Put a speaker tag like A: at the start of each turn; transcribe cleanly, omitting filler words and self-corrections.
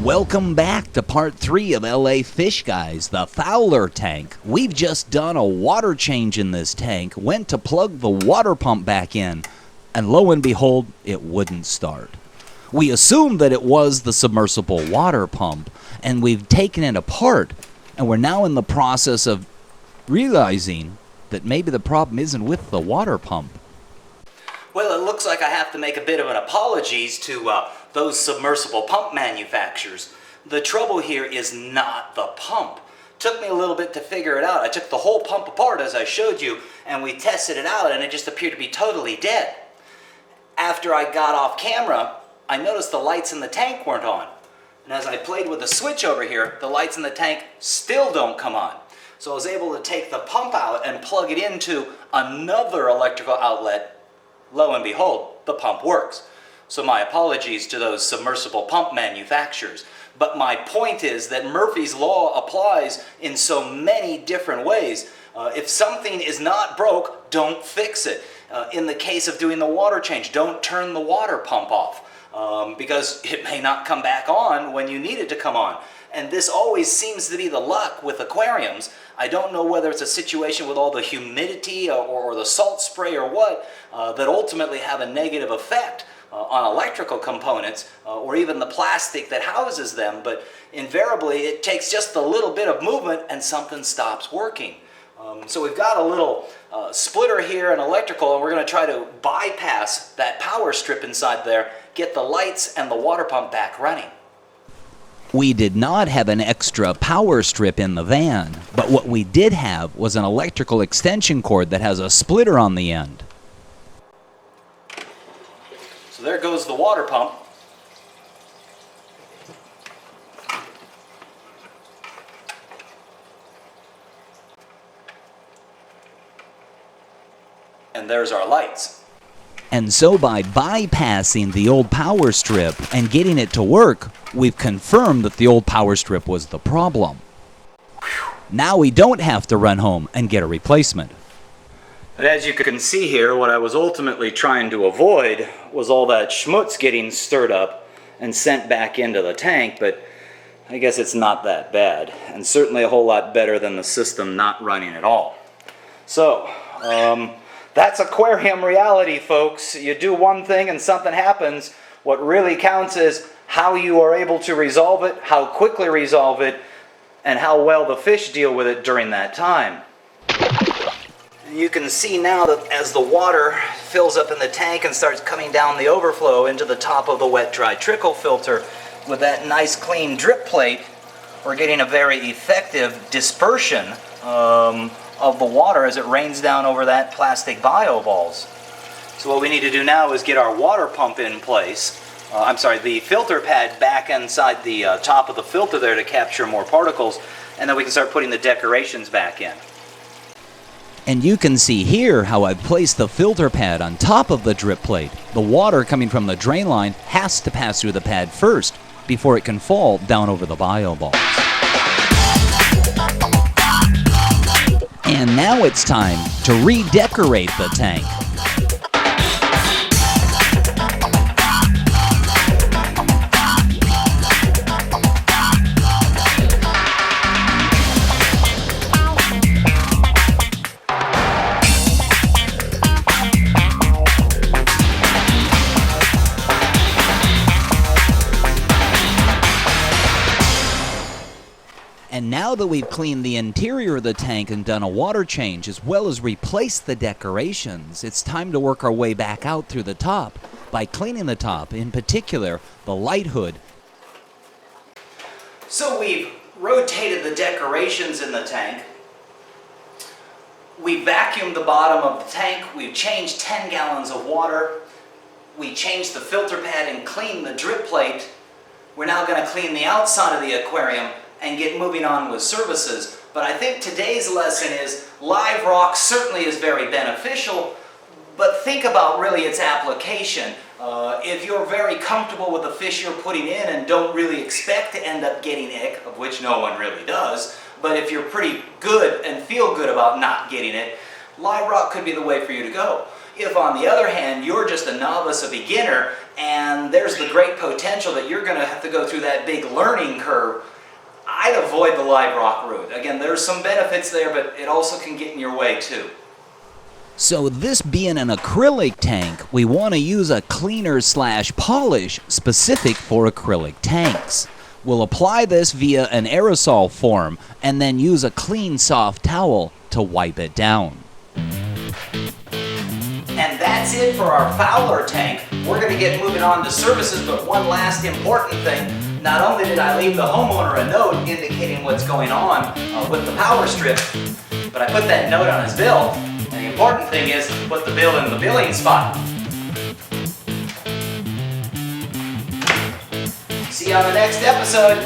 A: Welcome back to part 3 of LA Fishguys, the FOWLR tank. We've just done a water change in this tank, went to plug the water pump back in, and lo and behold, it wouldn't start. We assumed that it was the submersible water pump, and we've taken it apart, and we're now in the process of realizing that maybe the problem isn't with the water pump.
B: Well, it looks like I have to make a bit of an apologies to those submersible pump manufacturers. The trouble here is not the pump. Took me a little bit to figure it out. I took the whole pump apart as I showed you, and we tested it out, and it just appeared to be totally dead. After I got off camera, I noticed the lights in the tank weren't on. And as I played with the switch over here, the lights in the tank still don't come on. So I was able to take the pump out and plug it into another electrical outlet. Lo and behold, the pump works. So my apologies to those submersible pump manufacturers. But my point is that Murphy's Law applies in so many different ways. If something is not broke, don't fix it. In the case of doing the water change, don't turn the water pump off because it may not come back on when you need it to come on. And this always seems to be the luck with aquariums. I don't know whether it's a situation with all the humidity or the salt spray or what that ultimately have a negative effect on electrical components or even the plastic that houses them, but invariably it takes just a little bit of movement and something stops working. So we've got a little splitter here, an electrical, and we're going to try to bypass that power strip inside there, get the lights and the water pump back running.
A: We did not have an extra power strip in the van, but what we did have was an electrical extension cord that has a splitter on the end.
B: So there goes the water pump. And there's our lights.
A: And so by bypassing the old power strip and getting it to work, we've confirmed that the old power strip was the problem. Now we don't have to run home and get a replacement.
B: But as you can see here, what I was ultimately trying to avoid was all that schmutz getting stirred up and sent back into the tank, but I guess it's not that bad, and certainly a whole lot better than the system not running at all. So, that's aquarium reality, folks. You do one thing and something happens. What really counts is how you are able to resolve it, how quickly resolve it, and how well the fish deal with it during that time. You can see now that as the water fills up in the tank and starts coming down the overflow into the top of the wet-dry trickle filter, with that nice clean drip plate, we're getting a very effective dispersion of the water as it rains down over that plastic bio balls. So what we need to do now is get our water pump in place. The filter pad back inside the top of the filter there to capture more particles, and then we can start putting the decorations back in.
A: And you can see here how I've placed the filter pad on top of the drip plate. The water coming from the drain line has to pass through the pad first before it can fall down over the bio balls. And now it's time to redecorate the tank. And now that we've cleaned the interior of the tank and done a water change as well as replaced the decorations, it's time to work our way back out through the top by cleaning the top, in particular the light hood.
B: So we've rotated the decorations in the tank. We vacuumed the bottom of the tank. We've changed 10 gallons of water. We changed the filter pad and cleaned the drip plate. We're now going to clean the outside of the aquarium and get moving on with services. But I think today's lesson is live rock certainly is very beneficial, but think about really its application. If you're very comfortable with the fish you're putting in and don't really expect to end up getting ick, of which no one really does, but if you're pretty good and feel good about not getting it, live rock could be the way for you to go. If, on the other hand, you're just a novice, a beginner, and there's the great potential that you're going to have to go through that big learning curve, I'd avoid the live rock route. Again, there's some benefits there, but it also can get in your way too.
A: So this being an acrylic tank, we want to use a cleaner / polish specific for acrylic tanks. We'll apply this via an aerosol form and then use a clean soft towel to wipe it down.
B: And that's it for our FOWLR tank. We're going to get moving on to services, but one last important thing. Not only did I leave the homeowner a note indicating what's going on with the power strip, but I put that note on his bill. And the important thing is to put the bill in the billing spot. See you on the next episode.